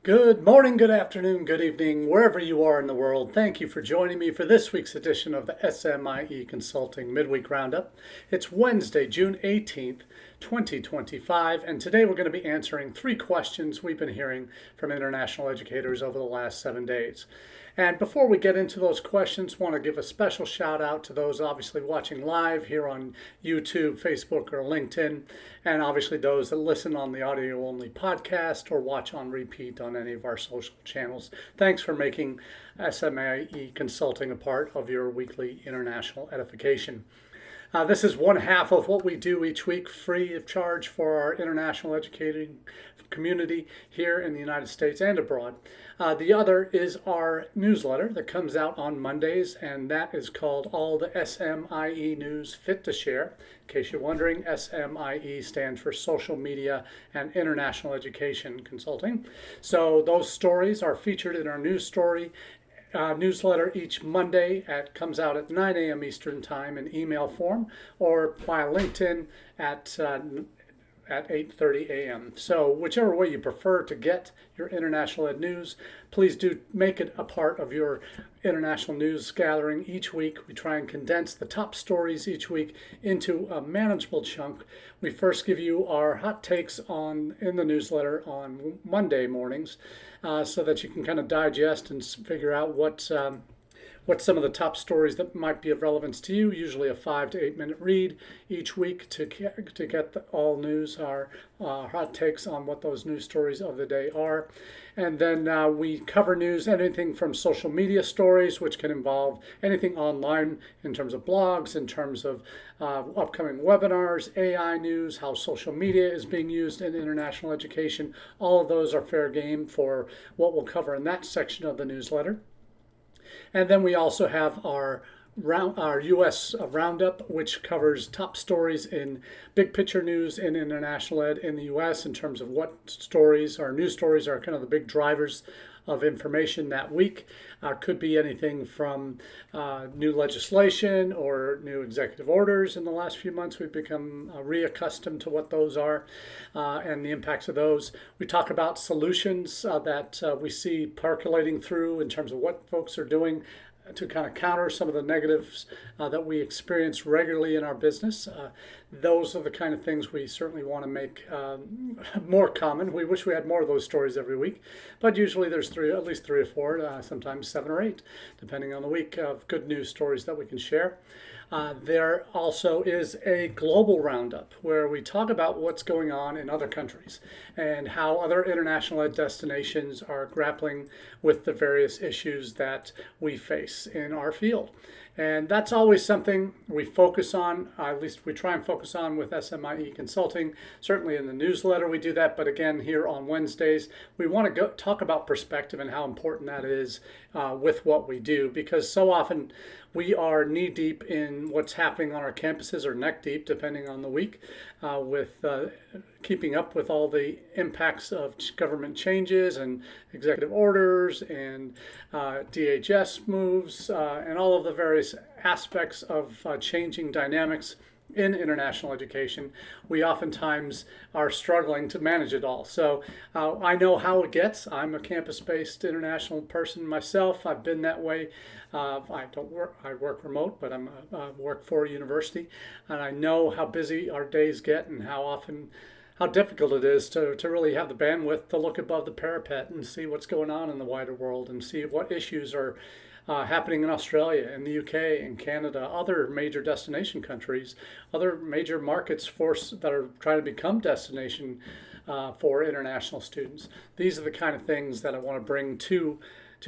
Good morning, good afternoon, good evening, wherever you are in the world. Thank you for joining me for this week's edition of the SMIE Consulting Midweek Roundup. It's Wednesday, June 18th, 2025, and today we're going to be answering three questions we've been hearing from international educators over the last 7 days. And before we get into those questions, I want to give a special shout out to those obviously watching live here on YouTube, Facebook, or LinkedIn, and obviously those that listen on the audio only podcast or watch on repeat on any of our social channels. Thanks for making SMIE Consulting a part of your weekly international edification. This is one half of what we do each week, free of charge for our international educating community here in the United States and abroad. The other is our newsletter that comes out on Mondays, and that is called All the SMIE News Fit to Share. In case you're wondering, SMIE stands for Social Media and International Education Consulting. So those stories are featured in our news story newsletter each Monday. It comes out at 9 a.m. Eastern Time in email form or via LinkedIn at 8:30 a.m. So whichever way you prefer to get your international ed news, please do make it a part of your international news gathering each week. We try and condense the top stories each week into a manageable chunk. We first give you our hot takes in the newsletter on Monday mornings so that you can kind of digest and figure out what's some of the top stories that might be of relevance to you, usually a 5 to 8 minute read each week to get all news, our hot takes on what those news stories of the day are. And then we cover news, anything from social media stories, which can involve anything online in terms of blogs, in terms of upcoming webinars, AI news, how social media is being used in international education. All of those are fair game for what we'll cover in that section of the newsletter. And then we also have our U.S. Roundup, which covers top stories in big picture news in international ed in the U.S. in terms of what stories or news stories are kind of the big drivers of information that week. Could be anything from new legislation or new executive orders in the last few months. We've become reaccustomed to what those are and the impacts of those. We talk about solutions that we see percolating through in terms of what folks are doing to kind of counter some of the negatives that we experience regularly in our business. Those are the kind of things we certainly want to make more common. We wish we had more of those stories every week, but usually there's at least three or four, sometimes 7 or 8, depending on the week, of good news stories that we can share. There also is a global roundup where we talk about what's going on in other countries and how other international ed destinations are grappling with the various issues that we face in our field. And that's always something we focus on, at least we try and focus on with SMIE Consulting. Certainly in the newsletter we do that, but again here on Wednesdays, we want to talk about perspective and how important that is with what we do, because so often we are knee deep in what's happening on our campuses, or neck deep, depending on the week, with keeping up with all the impacts of government changes and executive orders and DHS moves and all of the various aspects of changing dynamics in international education. We oftentimes are struggling to manage it all. So I know how it gets. I'm a campus-based international person myself. I've been that way. I work remote, but I work for a university, and I know how busy our days get and how difficult it is to really have the bandwidth to look above the parapet and see what's going on in the wider world and see what issues are happening in Australia, in the UK, in Canada, other major destination countries, other major markets that are trying to become destination for international students. These are the kind of things that I want to bring to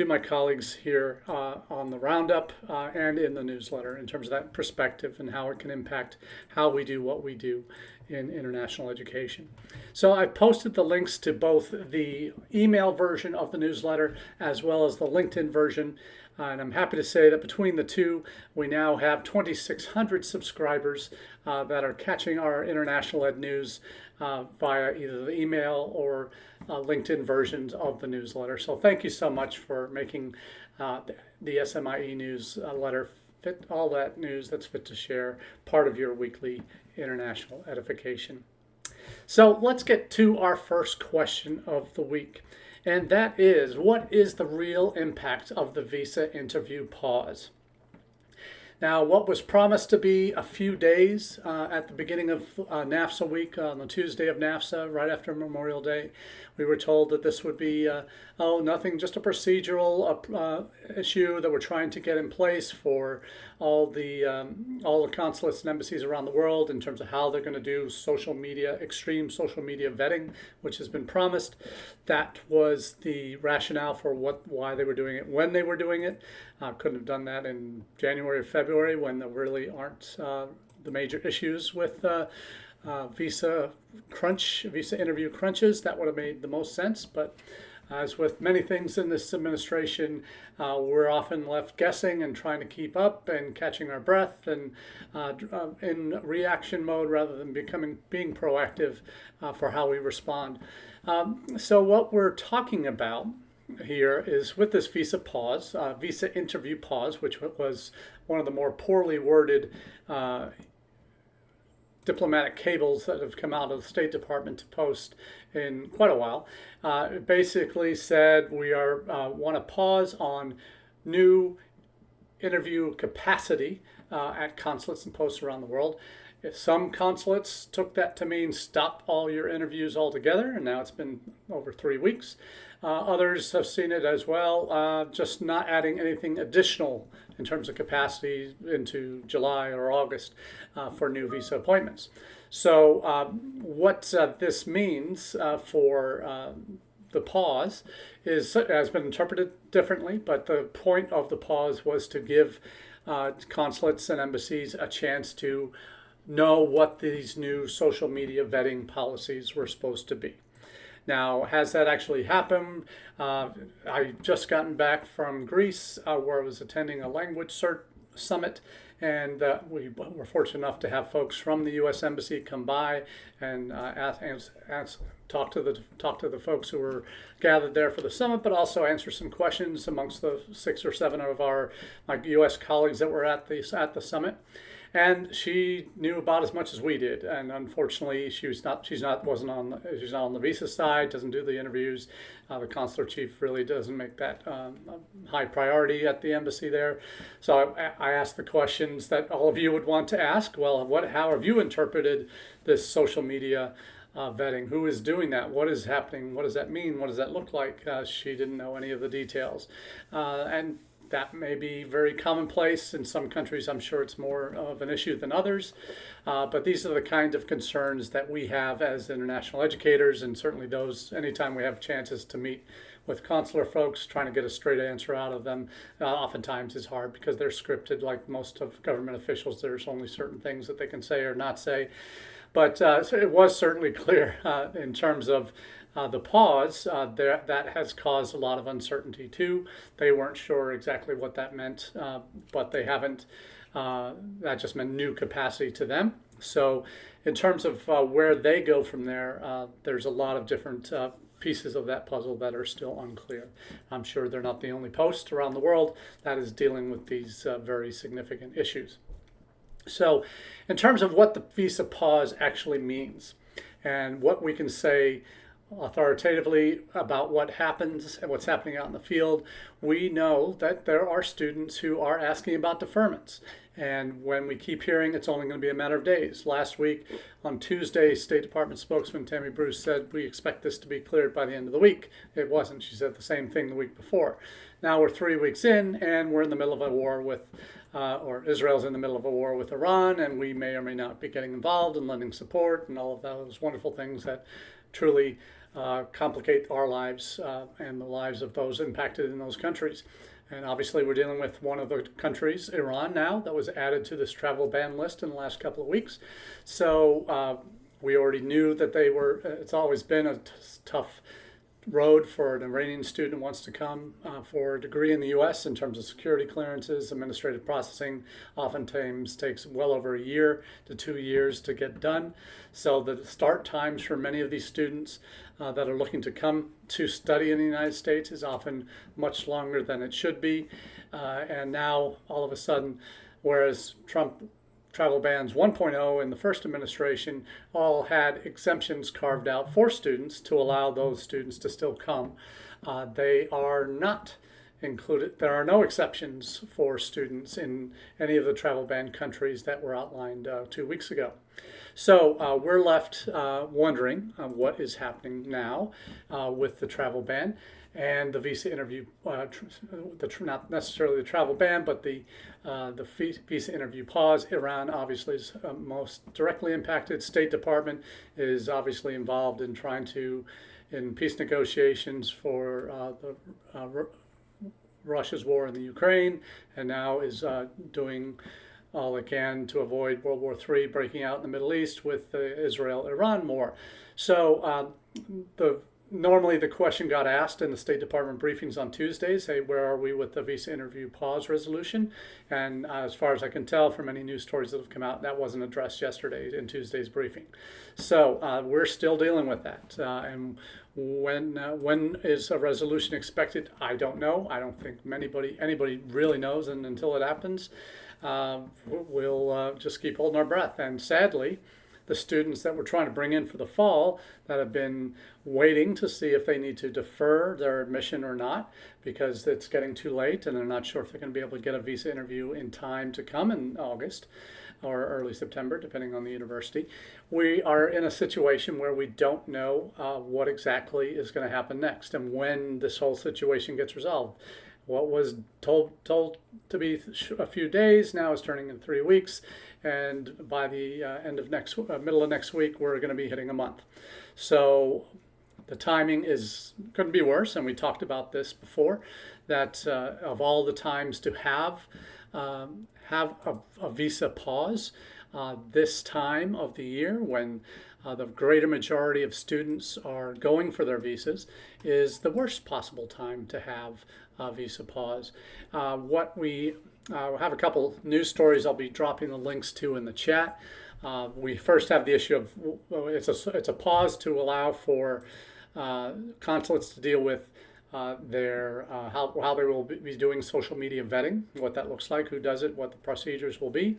my colleagues here on the Roundup and in the newsletter in terms of that perspective and how it can impact how we do what we do in international education. So I posted the links to both the email version of the newsletter as well as the LinkedIn version. And I'm happy to say that between the two, we now have 2,600 subscribers that are catching our international ed news via either the email or LinkedIn versions of the newsletter. So thank you so much for making the SMIE newsletter fit, all that news that's fit to share, part of your weekly international edification. So let's get to our first question of the week. And that is, what is the real impact of the visa interview pause? Now, what was promised to be a few days at the beginning of NAFSA week, on the Tuesday of NAFSA, right after Memorial Day, we were told that this would be, nothing, just a procedural issue that we're trying to get in place for all the consulates and embassies around the world in terms of how they're going to do extreme social media vetting, which has been promised. That was the rationale for why they were doing it, when they were doing it. Couldn't have done that in January or February when there really aren't the major issues with visa interview crunches. That would have made the most sense. But as with many things in this administration, we're often left guessing and trying to keep up and catching our breath and in reaction mode rather than being proactive for how we respond. So what we're talking about here is with this visa interview pause, which was one of the more poorly worded diplomatic cables that have come out of the State Department to post in quite a while. It basically said we want to pause on new interview capacity at consulates and posts around the world. Some consulates took that to mean stop all your interviews altogether, and now it's been over 3 weeks. Others have seen it as well, just not adding anything additional in terms of capacity into July or August for new visa appointments. So what this means for the pause has been interpreted differently, but the point of the pause was to give consulates and embassies a chance to know what these new social media vetting policies were supposed to be. Now, has that actually happened? I just gotten back from Greece where I was attending a language summit, and we were fortunate enough to have folks from the U.S. Embassy come by and talk to the folks who were gathered there for the summit, but also answer some questions amongst the 6 or 7 of our U.S. colleagues that were at the summit. And she knew about as much as we did, and unfortunately, she's not on the visa side. Doesn't do the interviews. The consular chief really doesn't make that high priority at the embassy there. So I asked the questions that all of you would want to ask. Well, how have you interpreted this social media vetting? Who is doing that? What is happening? What does that mean? What does that look like? She didn't know any of the details, and that may be very commonplace in some countries. I'm sure it's more of an issue than others. But these are the kind of concerns that we have as international educators, and certainly those anytime we have chances to meet with consular folks, trying to get a straight answer out of them oftentimes is hard because they're scripted like most of government officials. There's only certain things that they can say or not say. But so it was certainly clear in terms of the pause, that has caused a lot of uncertainty too. They weren't sure exactly what that meant, but they haven't, that just meant new capacity to them. So in terms of where they go from there, there's a lot of different pieces of that puzzle that are still unclear. I'm sure they're not the only post around the world that is dealing with these very significant issues. So in terms of what the visa pause actually means and what we can say authoritatively about what happens and what's happening out in the field, we know that there are students who are asking about deferments. And when we keep hearing it's only going to be a matter of days. Last week on Tuesday, State Department spokesman Tammy Bruce said we expect this to be cleared by the end of the week. It wasn't. She said the same thing the week before. Now we're 3 weeks in and we're in the middle of a war with, or Israel's in the middle of a war with Iran, and we may or may not be getting involved and lending support and all of those wonderful things that truly complicate our lives and the lives of those impacted in those countries. And obviously we're dealing with one of the countries, Iran now, that was added to this travel ban list in the last couple of weeks. So we already knew that it's always been a tough road for an Iranian student who wants to come for a degree in the U.S. in terms of security clearances. Administrative processing oftentimes takes well over a year to 2 years to get done. So the start times for many of these students that are looking to come to study in the United States is often much longer than it should be. And now all of a sudden, whereas Trump travel bans 1.0 in the first administration all had exemptions carved out for students to allow those students to still come. They are not included. There are no exceptions for students in any of the travel ban countries that were outlined 2 weeks ago. So we're left wondering what is happening now with the travel ban and the visa interview, not necessarily the travel ban, but the visa interview pause. Iran obviously is most directly impacted. State Department is obviously involved in trying to, in peace negotiations for Russia's war in the Ukraine, and now is doing all it can to avoid World War III breaking out in the Middle East with the Israel-Iran war. So normally the question got asked in the State Department briefings on Tuesdays, hey, where are we with the visa interview pause resolution? And as far as I can tell from any news stories that have come out, that wasn't addressed yesterday in Tuesday's briefing. So we're still dealing with that. And when is a resolution expected? I don't know. I don't think anybody really knows, and until it happens, we'll just keep holding our breath. And sadly, the students that we're trying to bring in for the fall that have been waiting to see if they need to defer their admission or not because it's getting too late and they're not sure if they're going to be able to get a visa interview in time to come in August or early September, depending on the university. We are in a situation where we don't know what exactly is going to happen next and when this whole situation gets resolved. What was told to be a few days now is turning in 3 weeks, and by the middle of next week, we're going to be hitting a month. So the timing couldn't be worse, and we talked about this before. That of all the times to have a visa pause, this time of the year when the greater majority of students are going for their visas is the worst possible time to have a visa pause. We have a couple news stories I'll be dropping the links to in the chat. We first have the issue of it's a pause to allow for consulates to deal with how they will be doing social media vetting, what that looks like, who does it, what the procedures will be.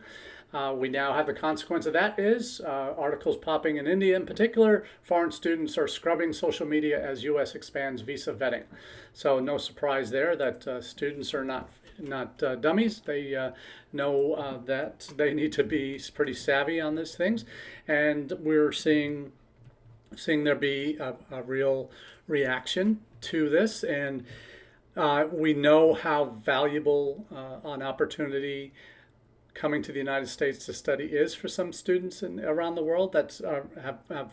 We now have the consequence of that is articles popping in India in particular. Foreign students are scrubbing social media as U.S. expands visa vetting. So no surprise there that students are not dummies. They know that they need to be pretty savvy on these things, and we're seeing there be a real reaction to this, and we know how valuable an opportunity coming to the United States to study is for some students around the world that have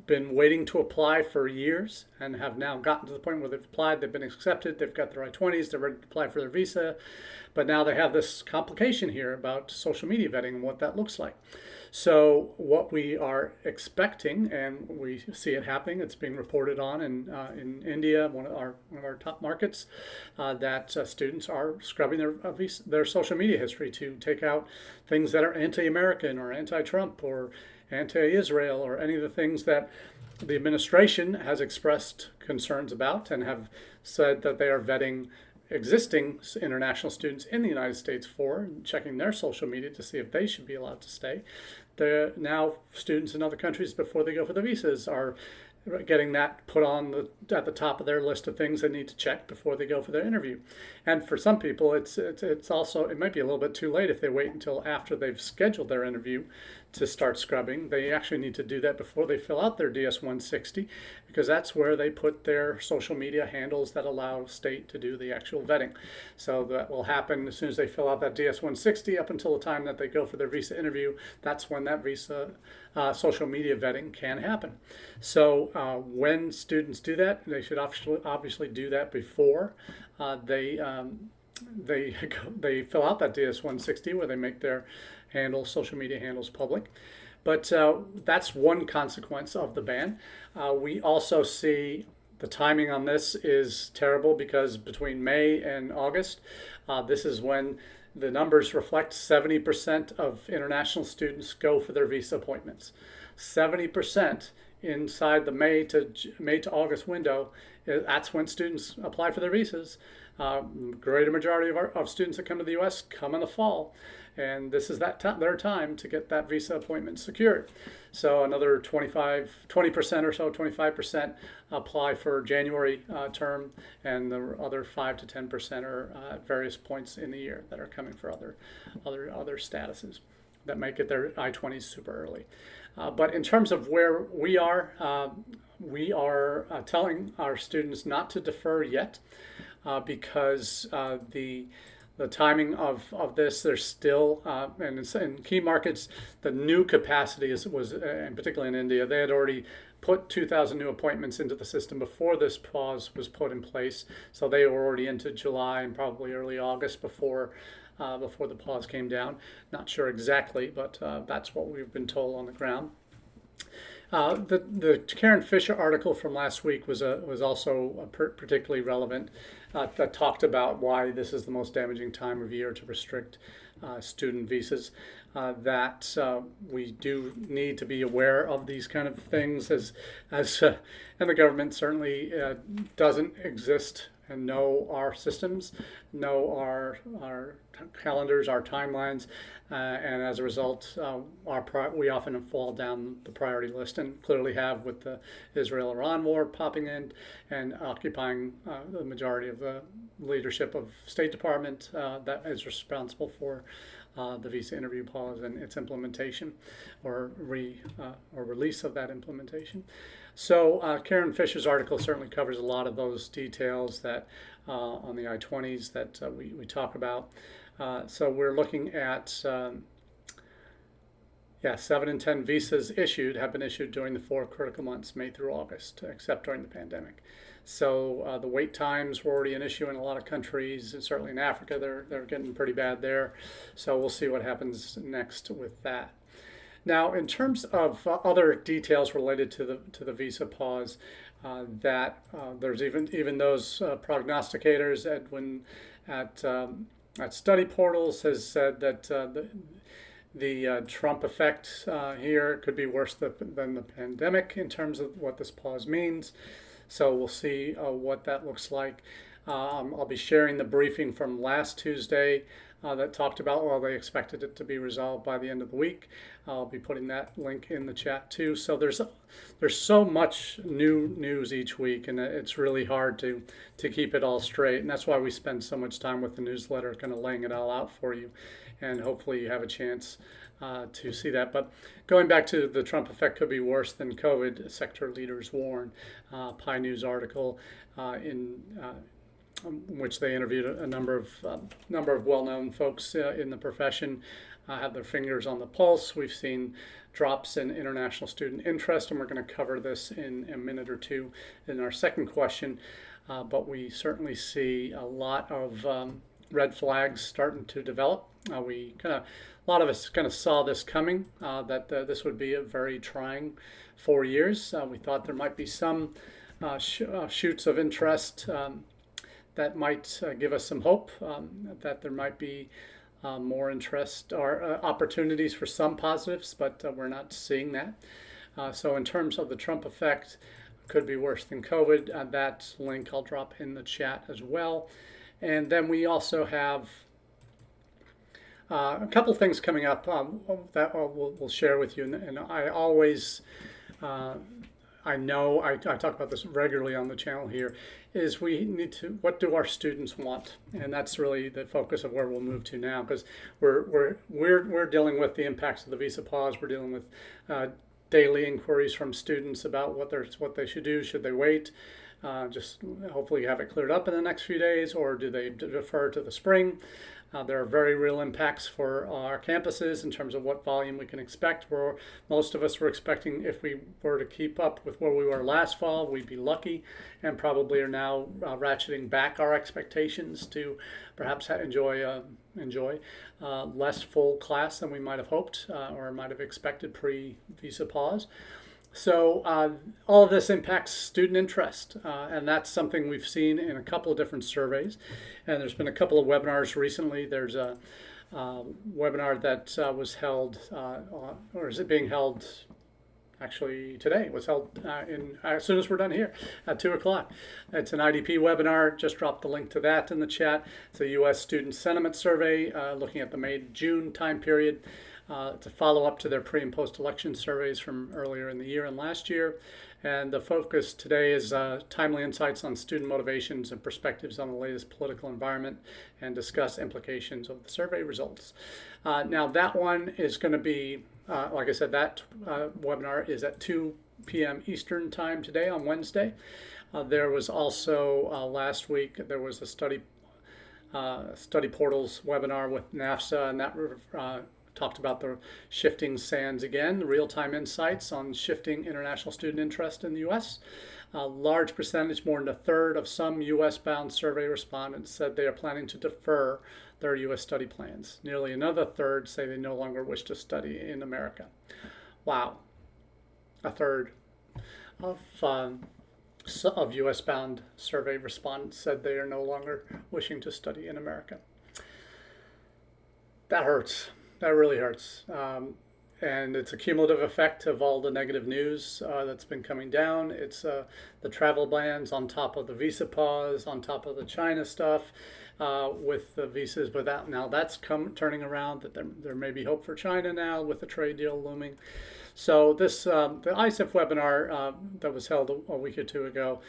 been waiting to apply for years and have now gotten to the point where they've applied, they've been accepted, they've got their I-20s, they're ready to apply for their visa, but now they have this complication here about social media vetting and what that looks like. So what we are expecting, and we see it happening, it's being reported on in India, one of our top markets, that students are scrubbing their social media history to take out things that are anti-American or anti-Trump or anti-Israel or any of the things that the administration has expressed concerns about and have said that they are vetting existing international students in the United States for, checking their social media to see if they should be allowed to stay. Now students in other countries, before they go for the visas, are getting that put on at the top of their list of things they need to check before they go for their interview. And for some people, it might be a little bit too late if they wait until after they've scheduled their interview to start scrubbing. They actually need to do that before they fill out their DS-160, because that's where they put their social media handles that allow state to do the actual vetting. So that will happen as soon as they fill out that DS-160 up until the time that they go for their visa interview. That's when that visa social media vetting can happen. So when students do that, they should obviously do that before they fill out that DS-160 where they make their social media handles public. But that's one consequence of the ban. We also see the timing on this is terrible because between May and August, this is when the numbers reflect 70% of international students go for their visa appointments. 70% inside the May to August window, that's when students apply for their visas. Greater majority of students that come to the U.S. come in the fall, and this is their time to get that visa appointment secured. So another 20% or so, 25% apply for January term, and the other 5 to 10% are at various points in the year that are coming for other statuses that might get their I-20s super early. But in terms of where we are telling our students not to defer yet, because the timing of this, there's still, and in key markets, the new capacity was, and particularly in India, they had already put 2,000 new appointments into the system before this pause was put in place. So they were already into July and probably early August before the pause came down. Not sure exactly, but that's what we've been told on the ground. The Karen Fisher article from last week was also particularly relevant, that talked about why this is the most damaging time of year to restrict student visas. That we do need to be aware of these kind of things, and the government certainly doesn't exist and know our systems, know our calendars, our timelines, and as a result, we often fall down the priority list, and clearly have with the Israel-Iran war popping in and occupying the majority of the leadership of State Department that is responsible for the visa interview pause and its implementation or release of that implementation. So Karen Fisher's article certainly covers a lot of those details that on the I-20s that we talk about. So we're looking at 7 in 10 visas have been issued during the 4 critical months, May through August, except during the pandemic. So the wait times were already an issue in a lot of countries, and certainly in Africa they're getting pretty bad there. So we'll see what happens next with that. Now, in terms of other details related to the visa pause, there's even those prognosticators at study portals has said that the Trump effect here could be worse than the pandemic in terms of what this pause means. So we'll see what that looks like. I'll be sharing the briefing from last Tuesday that talked about, well, they expected it to be resolved by the end of the week. I'll be putting that link in the chat too. So there's so much new news each week, and it's really hard to keep it all straight. And that's why we spend so much time with the newsletter, kind of laying it all out for you. And hopefully you have a chance to see that. But going back to the Trump effect could be worse than COVID, sector leaders warn. Pi News article in which they interviewed a number of well-known folks in the profession, have their fingers on the pulse. We've seen drops in international student interest, and we're going to cover this in a minute or two in our second question. But we certainly see a lot of red flags starting to develop. A lot of us kind of saw this coming, that this would be a very trying 4 years. We thought there might be some shoots of interest that might give us some hope, that there might be more interest or opportunities for some positives, but we're not seeing that. So in terms of the Trump effect, could be worse than COVID. That link I'll drop in the chat as well. And then we also have a couple things coming up that we'll share with you. And I always, I know I talk about this regularly on the channel here, is we need to, what do our students want? And that's really the focus of where we'll move to now, because we're dealing with the impacts of the visa pause. We're dealing with daily inquiries from students about what they should do. Should they wait? Just hopefully have it cleared up in the next few days, or do they defer to the spring? There are very real impacts for our campuses in terms of what volume we can expect. Most of us were expecting, if we were to keep up with where we were last fall, we'd be lucky, and probably are now ratcheting back our expectations to perhaps enjoy less full class than we might have hoped or might have expected pre-visa pause. So all of this impacts student interest, and that's something we've seen in a couple of different surveys. And there's been a couple of webinars recently. There's a webinar that was held, or is it being held actually today. It was held as soon as we're done here at 2 o'clock. It's an IDP webinar. Just dropped the link to that in the chat. It's a U.S. student sentiment survey looking at the May-June time period. It's a follow-up to their pre- and post-election surveys from earlier in the year and last year. And the focus today is timely insights on student motivations and perspectives on the latest political environment, and discuss implications of the survey results. Now that one is going to be, like I said, that webinar is at 2 p.m. Eastern time today on Wednesday. There was also last week, there was a study portals webinar with NAFSA, and that talked about the shifting sands again, real-time insights on shifting international student interest in the U.S. A large percentage, more than a third of some U.S.-bound survey respondents said they are planning to defer their U.S. study plans. Nearly another third say they no longer wish to study in America. Wow. A third of U.S.-bound survey respondents said they are no longer wishing to study in America. That hurts. That really hurts. And it's a cumulative effect of all the negative news that's been coming down. It's the travel bans on top of the visa pause, on top of the China stuff with the visas. But now that's turning around, that there may be hope for China now with the trade deal looming. So this the ISEF webinar that was held a week or two ago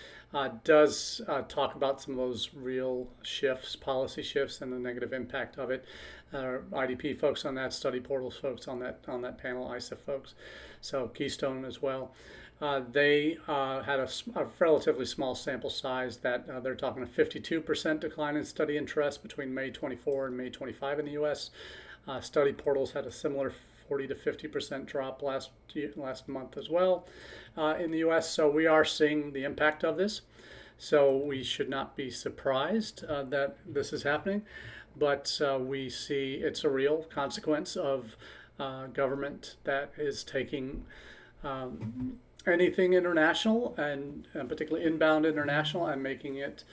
does talk about some of those real shifts, policy shifts, and the negative impact of it. IDP folks on that, study portals folks on that panel, ISEF folks, so Keystone as well. They had a relatively small sample size that they're talking a 52% decline in study interest between May 24 and May 25 in the U.S. Study portals had a similar 40 to 50% drop last month as well in the U.S. So we are seeing the impact of this. So we should not be surprised that this is happening, but we see it's a real consequence of government that is taking anything international, and particularly inbound international, and making it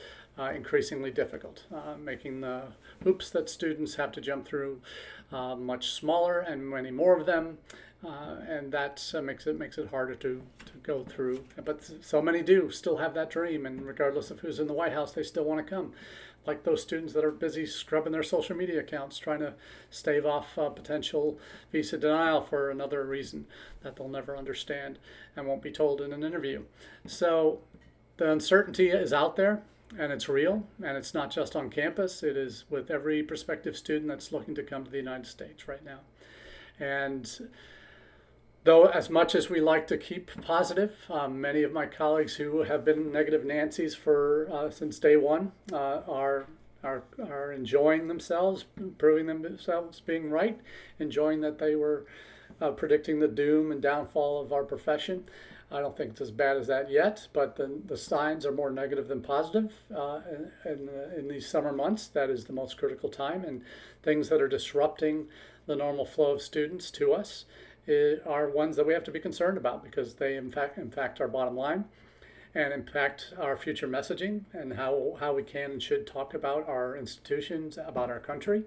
increasingly difficult, making the hoops that students have to jump through much smaller and many more of them, and that makes it harder to go through. But so many do still have that dream, and regardless of who's in the White House, they still want to come. Like those students that are busy scrubbing their social media accounts, trying to stave off potential visa denial for another reason that they'll never understand and won't be told in an interview. So the uncertainty is out there, and it's real, and it's not just on campus. It is with every prospective student that's looking to come to the United States right now. And though as much as we like to keep positive, many of my colleagues who have been negative Nancys for since day one are enjoying themselves, proving themselves being right, enjoying that they were predicting the doom and downfall of our profession. I don't think it's as bad as that yet, but the signs are more negative than positive in these summer months. That is the most critical time, and things that are disrupting the normal flow of students to us are ones that we have to be concerned about, because they impact our bottom line and impact our future messaging and how we can and should talk about our institutions, about our country,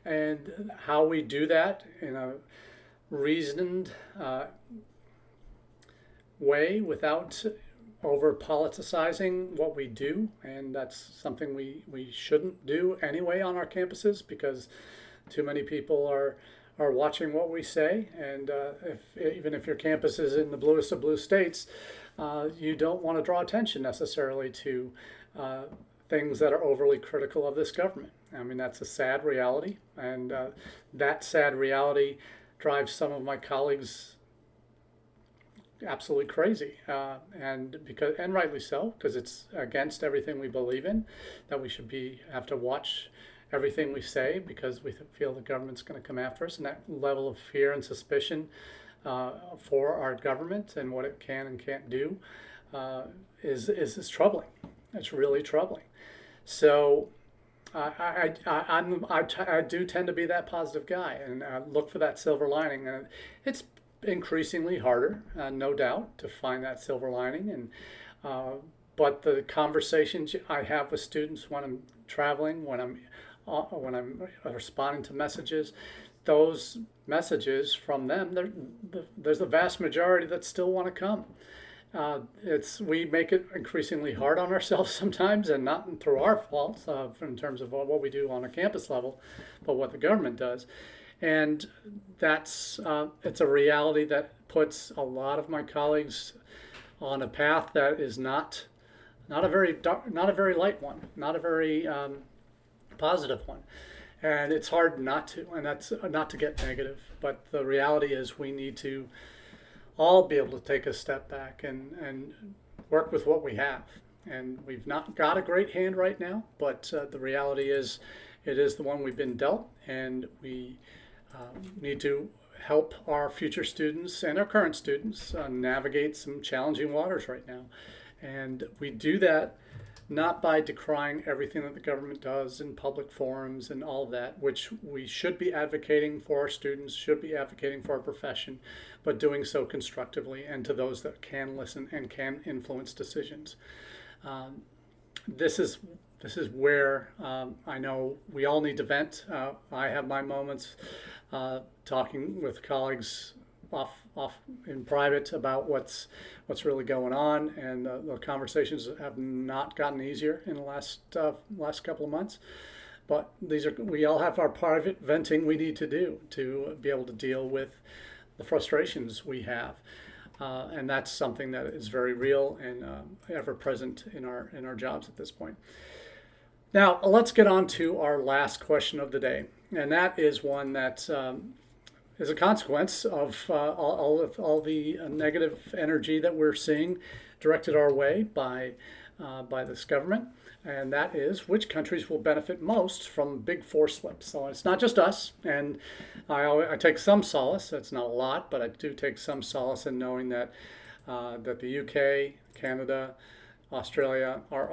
and how we do that in a reasoned way without over politicizing what we do. And that's something we shouldn't do anyway on our campuses, because too many people are watching what we say, and even if your campus is in the bluest of blue states, you don't want to draw attention necessarily to things that are overly critical of this government. I mean, that's a sad reality, and that sad reality drives some of my colleagues absolutely crazy, and rightly so, because it's against everything we believe in, that we should have to watch everything we say because we feel the government's going to come after us. And that level of fear and suspicion for our government and what it can and can't do is troubling. It's really troubling. So I do tend to be that positive guy and look for that silver lining. And it's increasingly harder, no doubt, to find that silver lining. And but the conversations I have with students when I'm traveling, when I'm responding to messages, those messages from them, there's a vast majority that still want to come. We make it increasingly hard on ourselves sometimes, and not through our faults in terms of what we do on a campus level, but what the government does. And it's a reality that puts a lot of my colleagues on a path that is not a very dark, not a very light one, not a very positive one. And it's hard not to, and that's not to get negative. But the reality is we need to all be able to take a step back and work with what we have. And we've not got a great hand right now, but the reality is it is the one we've been dealt, and we need to help our future students and our current students navigate some challenging waters right now. And we do that not by decrying everything that the government does in public forums and all of that, which we should be advocating for our students, should be advocating for our profession, but doing so constructively and to those that can listen and can influence decisions. This is where I know we all need to vent. I have my moments talking with colleagues off in private about what's really going on, and the conversations have not gotten easier in the last couple of months. But we all have our private venting we need to do to be able to deal with the frustrations we have, and that's something that is very real and ever present in our jobs at this point. Now let's get on to our last question of the day, and that is one that is a consequence of all the negative energy that we're seeing directed our way by this government, and that is which countries will benefit most from big four slips. So it's not just us, and I take some solace. It's not a lot, but I do take some solace in knowing that the UK, Canada, Australia have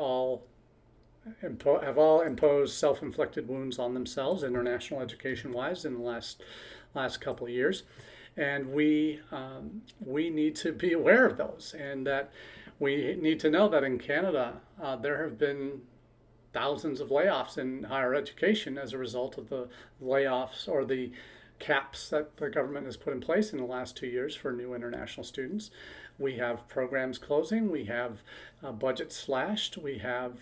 all imposed self-inflicted wounds on themselves, international education-wise, in the last couple of years, and we need to be aware of those, and that we need to know that in Canada there have been thousands of layoffs in higher education as a result of the layoffs or the caps that the government has put in place in the last 2 years for new international students. We have programs closing, we have budgets slashed, we have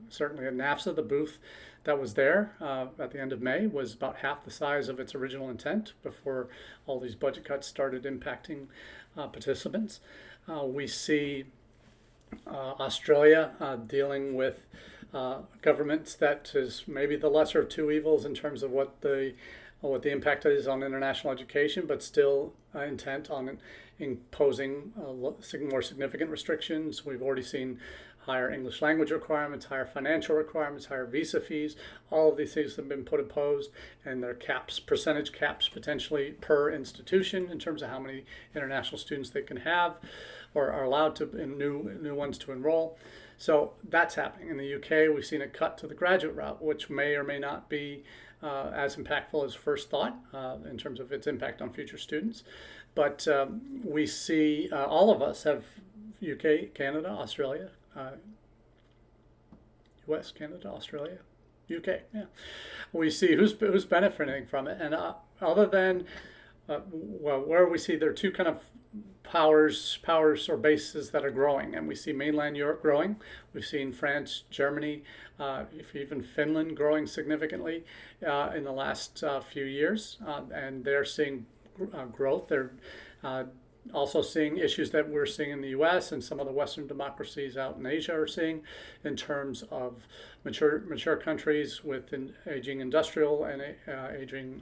certainly at NAFSA, the booth that was there at the end of May was about half the size of its original intent before all these budget cuts started impacting participants. We see Australia dealing with governments that is maybe the lesser of two evils in terms of what the impact is on international education, but still intent on imposing more significant restrictions. We've already seen higher English language requirements, higher financial requirements, higher visa fees. All of these things have been put imposed, and there are caps, percentage caps potentially per institution in terms of how many international students they can have or are allowed to, new ones to enroll. So that's happening. In the UK, we've seen a cut to the graduate route, which may or may not be as impactful as first thought in terms of its impact on future students. But we see all of us have UK, Canada, Australia, US, Canada, Australia, UK. Yeah, we see who's benefiting from it, and other than where we see there are two kind of powers or bases that are growing, and we see mainland Europe growing. We've seen France, Germany, even Finland growing significantly in the last few years, and they're seeing growth. They're also seeing issues that we're seeing in the U.S. and some of the Western democracies out in Asia are seeing in terms of mature countries with an aging industrial and aging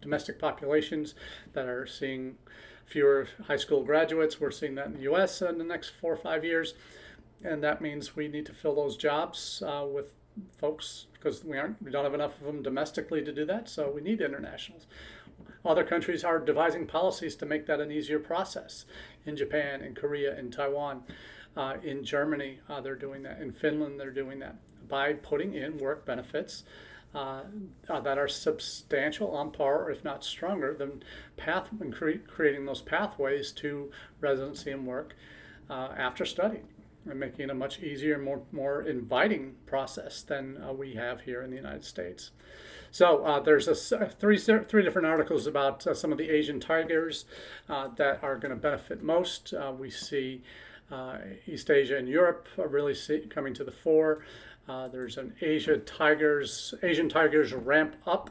domestic populations that are seeing fewer high school graduates. We're seeing that in the U.S. in the next 4 or 5 years, and that means we need to fill those jobs with folks because we don't have enough of them domestically to do that. So we need internationals. Other countries are devising policies to make that an easier process. In Japan, in Korea, in Taiwan, in Germany, they're doing that. In Finland, they're doing that by putting in work benefits that are substantial, on par, if not stronger, than creating those pathways to residency and work after study. and making it a much easier, more inviting process than we have here in the United States. So there's three different articles about some of the Asian tigers that are going to benefit most. We see East Asia and Europe really coming to the fore. There's an Asian tigers ramp up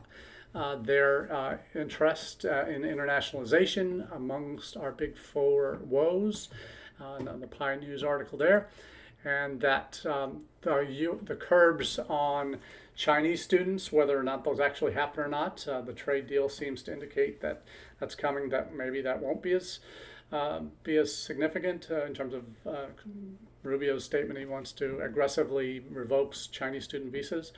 their interest in internationalization amongst our big four woes. The Pi News article there, and that the curbs on Chinese students, whether or not those actually happen or not, the trade deal seems to indicate that that's coming. That maybe that won't be as significant in terms of Rubio's statement. He wants to aggressively revoke Chinese student visas.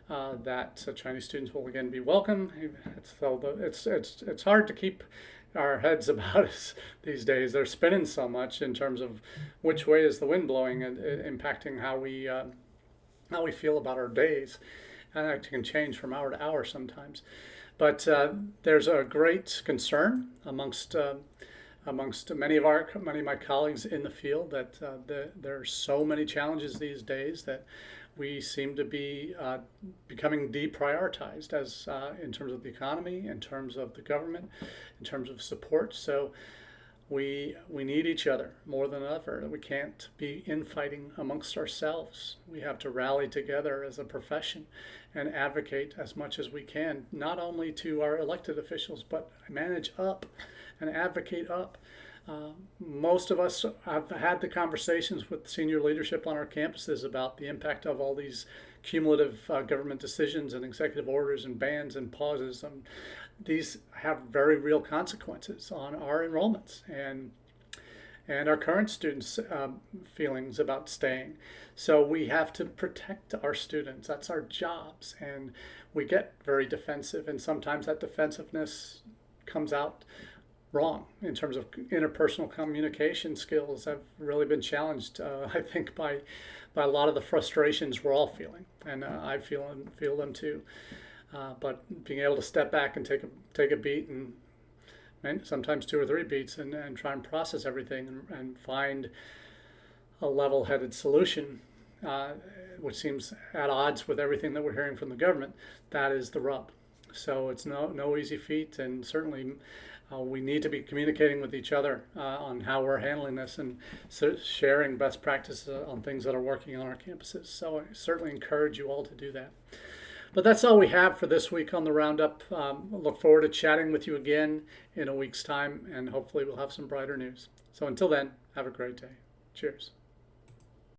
That Chinese students will again be welcome. It's hard to keep our heads about us these days. They're spinning so much in terms of which way is the wind blowing and impacting how we feel about our days, and that can change from hour to hour sometimes. But there's a great concern amongst many of my colleagues in the field that there are so many challenges these days that we seem to be becoming deprioritized as in terms of the economy, in terms of the government, in terms of support. So we need each other more than ever. We can't be infighting amongst ourselves. We have to rally together as a profession and advocate as much as we can, not only to our elected officials, but manage up and advocate up. Most of us have had the conversations with senior leadership on our campuses about the impact of all these cumulative government decisions and executive orders and bans and pauses. These have very real consequences on our enrollments and our current students' feelings about staying. So we have to protect our students. That's our jobs. And we get very defensive, and sometimes that defensiveness comes out wrong in terms of interpersonal communication skills have really been challenged, I think, by a lot of the frustrations we're all feeling, and I feel them too. But being able to step back and take a beat, and sometimes two or three beats, and try and process everything and find a level-headed solution, which seems at odds with everything that we're hearing from the government, that is the rub. So it's no easy feat, and certainly we need to be communicating with each other on how we're handling this, and sharing best practices on things that are working on our campuses. So I certainly encourage you all to do that. But that's all we have for this week on the Roundup. I look forward to chatting with you again in a week's time, and hopefully we'll have some brighter news. So until then, have a great day. Cheers.